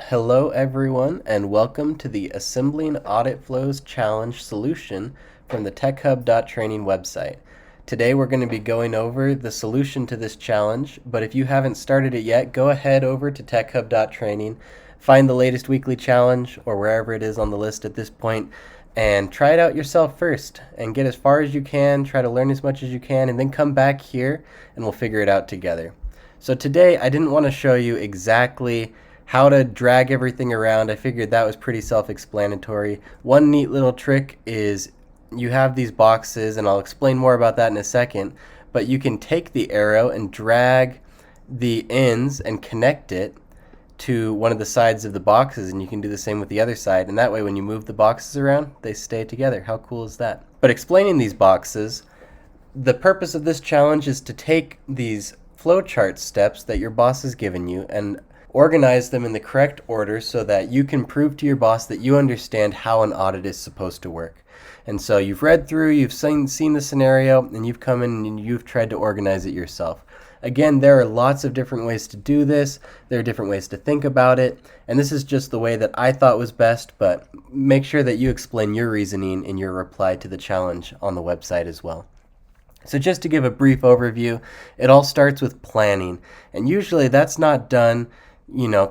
Hello everyone and welcome to the Assembling Audit Flows Challenge solution from the TechHub.training website. Today we're going to be going over the solution to this challenge, but if you haven't started it yet, go ahead over to TechHub.training, find the latest weekly challenge or wherever it is on the list at this point, and try it out yourself first and get as far as you can, try to learn as much as you can, and then come back here and we'll figure it out together. So today I didn't want to show you exactly how to drag everything around. I figured that was pretty self-explanatory. One neat little trick is you have these boxes, and I'll explain more about that in a second, but you can take the arrow and drag the ends and connect it to one of the sides of the boxes, and you can do the same with the other side, and that way when you move the boxes around, they stay together. How cool is that? But explaining these boxes, the purpose of this challenge is to take these flowchart steps that your boss has given you and organize them in the correct order so that you can prove to your boss that you understand how an audit is supposed to work. And so you've read through, you've seen the scenario, and you've come in and you've tried to organize it yourself. Again, there are lots of different ways to do this. There are different ways to think about it. And this is just the way that I thought was best, but make sure that you explain your reasoning in your reply to the challenge on the website as well. So just to give a brief overview, it all starts with planning. And usually that's not done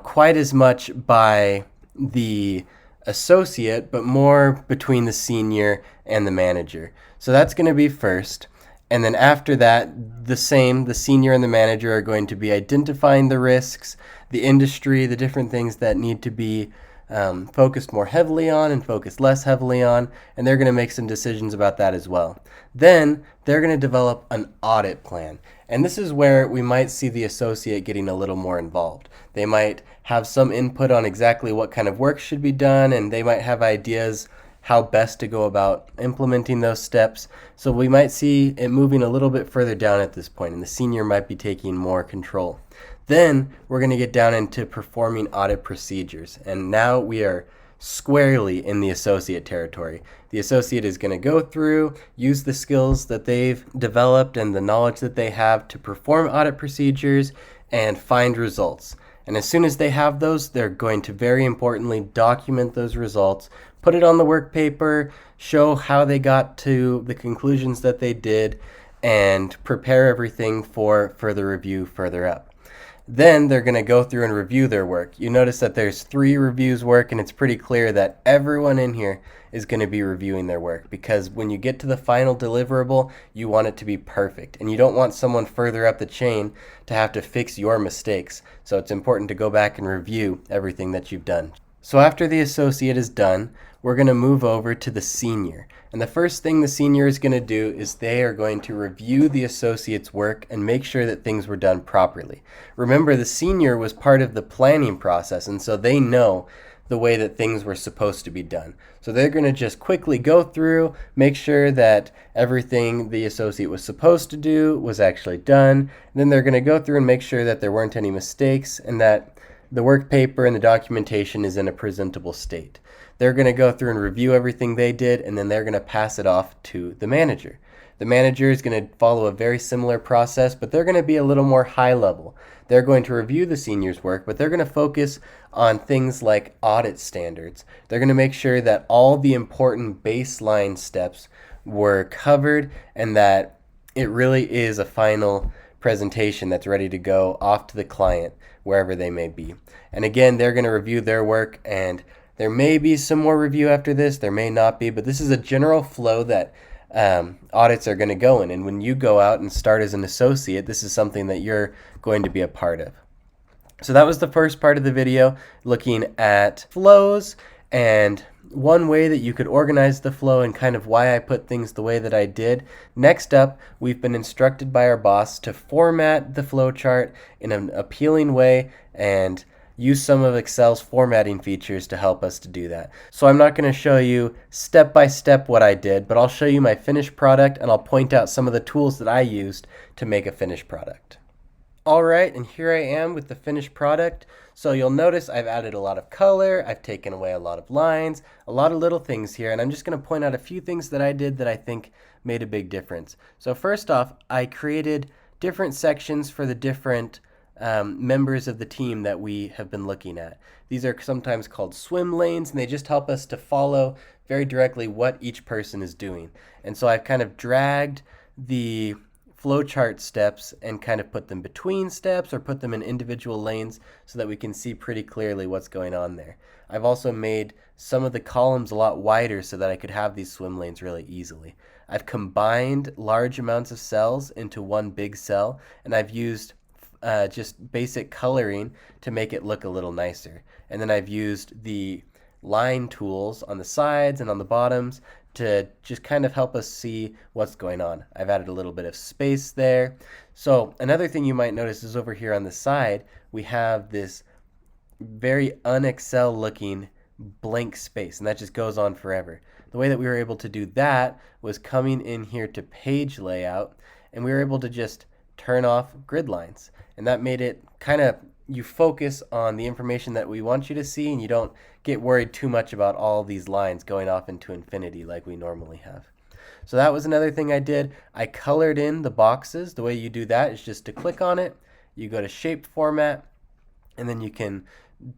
quite as much by the associate, but more between the senior and the manager. So that's going to be first. And then after that, the senior and the manager are going to be identifying the risks, the industry, the different things that need to be focused more heavily on and focused less heavily on, and they're going to make some decisions about that as well. Then they're going to develop an audit plan, and this is where we might see the associate getting a little more involved. They might have some input on exactly what kind of work should be done, and they might have ideas how best to go about implementing those steps. So we might see it moving a little bit further down at this point, and the senior might be taking more control. Then we're going to get down into performing audit procedures, and now we are squarely in the associate territory. The associate is going to go through, use the skills that they've developed and the knowledge that they have to perform audit procedures and find results. And as soon as they have those, they're going to very importantly document those results, put it on the work paper, show how they got to the conclusions that they did, and prepare everything for further review further up. Then they're going to go through and review their work. You notice that there's 3 reviews work, and it's pretty clear that everyone in here is going to be reviewing their work, because when you get to the final deliverable, you want it to be perfect, and you don't want someone further up the chain to have to fix your mistakes. So it's important to go back and review everything that you've done. So after the associate is done, we're going to move over to the senior. And the first thing the senior is going to do is they are going to review the associate's work and make sure that things were done properly. Remember, the senior was part of the planning process, and so they know the way that things were supposed to be done. So they're going to just quickly go through, make sure that everything the associate was supposed to do was actually done. And then they're going to go through and make sure that there weren't any mistakes and that the work paper and the documentation is in a presentable state. They're going to go through and review everything they did, and then they're going to pass it off to the manager. The manager is going to follow a very similar process, but they're going to be a little more high level. They're going to review the senior's work, but they're going to focus on things like audit standards. They're going to make sure that all the important baseline steps were covered and that it really is a final presentation that's ready to go off to the client wherever they may be. And again, they're going to review their work, and there may be some more review after this, there may not be, but this is a general flow that audits are going to go in. And when you go out and start as an associate, this is something that you're going to be a part of. So that was the first part of the video, looking at flows and one way that you could organize the flow and kind of why I put things the way that I did. Next up, we've been instructed by our boss to format the flow chart in an appealing way and use some of Excel's formatting features to help us to do that. So I'm not going to show you step by step what I did, but I'll show you my finished product, and I'll point out some of the tools that I used to make a finished product. Alright, and here I am with the finished product. So you'll notice I've added a lot of color, I've taken away a lot of lines, a lot of little things here, and I'm just going to point out a few things that I did that I think made a big difference. So first off, I created different sections for the different members of the team that we have been looking at. These are sometimes called swim lanes, and they just help us to follow very directly what each person is doing. And so I've kind of dragged the flowchart steps and kind of put them between steps or put them in individual lanes so that we can see pretty clearly what's going on there. I've also made some of the columns a lot wider so that I could have these swim lanes really easily. I've combined large amounts of cells into one big cell, and I've used just basic coloring to make it look a little nicer. And then I've used the line tools on the sides and on the bottoms to just kind of help us see what's going on. I've added a little bit of space there. So another thing you might notice is over here on the side, we have this very un-Excel looking blank space, and that just goes on forever. The way that we were able to do that was coming in here to page layout, and we were able to just turn off grid lines. And that made it kind of, you focus on the information that we want you to see, and you don't get worried too much about all these lines going off into infinity like we normally have. So that was another thing I did. I colored in the boxes. The way you do that is just to click on it, you go to shape format, and then you can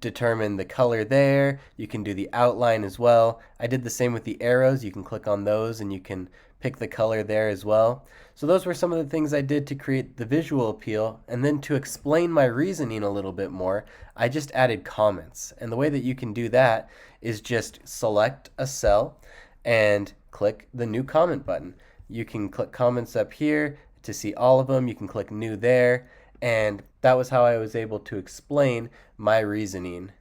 determine the color there. You can do the outline as well. I did the same with the arrows. You can click on those and you can pick the color there as well. So those were some of the things I did to create the visual appeal. And then to explain my reasoning a little bit more, I just added comments. And the way that you can do that is just select a cell and click the new comment button. You can click comments up here to see all of them. You can click new there. And that was how I was able to explain my reasoning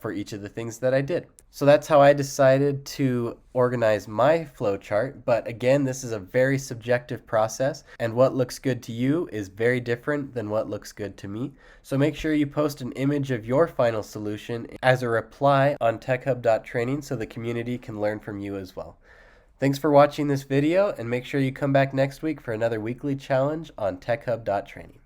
for each of the things that I did. So that's how I decided to organize my flowchart. But again, this is a very subjective process, and what looks good to you is very different than what looks good to me. So make sure you post an image of your final solution as a reply on TechHub.training so the community can learn from you as well. Thanks for watching this video, and make sure you come back next week for another weekly challenge on TechHub.training.